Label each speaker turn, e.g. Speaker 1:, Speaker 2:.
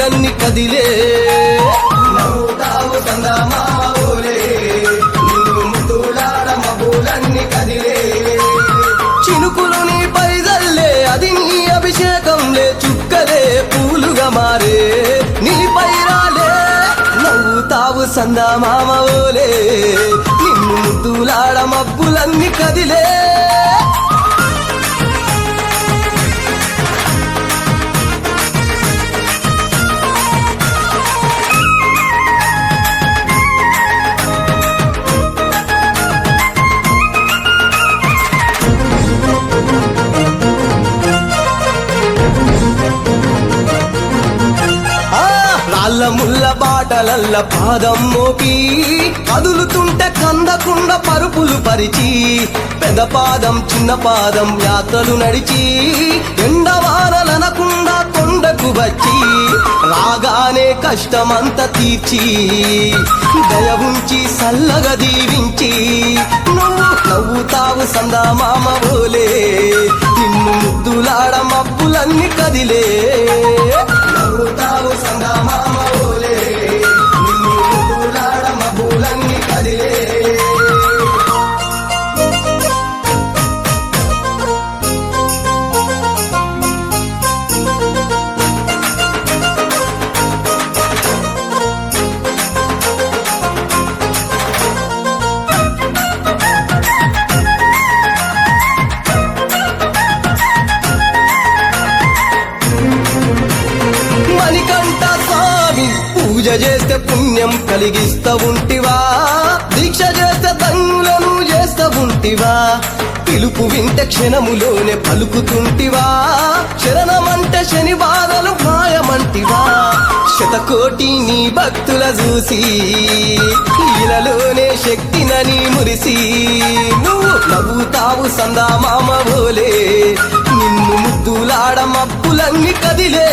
Speaker 1: మబ్బులన్నీ కదిలే నవ్వుతావు చందమామ ఓలే నిన్ను ముద్దులాడ మబ్బులన్నీ కదిలే చినుకులు నీ పైదల్లే అది నీ అభిషేకంలే చుక్కలే పూలుగా మారే నీ పైరాలే నవ్వుతావు చందమామ ఓలే నిన్ను ముద్దులాడ మబ్బులన్నీ కదిలే రాళ్ళ ముళ్ళ బాటలల్ల పాదం మోపి కదులుతుంటే కందకుండా పరుపులు పరిచి పెద్ద పాదం చిన్న పాదం యాత్రలు నడిచి ఎండవానలనకుండా కొండకు వచ్చి రాగానే కష్టమంతా తీర్చి దయ ఉంచి సల్లగా దీవించి నువ్వు నవ్వుతావు చందమామ ఓలే నిన్ను ముద్దులాడ మబ్బులన్నీ కదిలే నవ్వుతావు చందమామ ఓలే నిన్ను ముద్దులాడ మబ్బులన్నీ కదిలే మణికంఠ స్వామి పూజ చేస్తే పుణ్యం కలిగిస్తా ఉంటివా దీక్ష చేస్తే ధన్యులను చేస్తా ఉంటివా పిలుపు వింటే క్షణములోనే పలుకుతుంటివా శరణమంటే శని బాధలు మాయమంటివా శతకోటి నీ భక్తుల చూసి ఇలలోనే శక్తినని మురిసి నువ్వు నవ్వుతావు చందమామ ఓలే నిన్ను ముద్దులాడ మబ్బులన్నీ కదిలే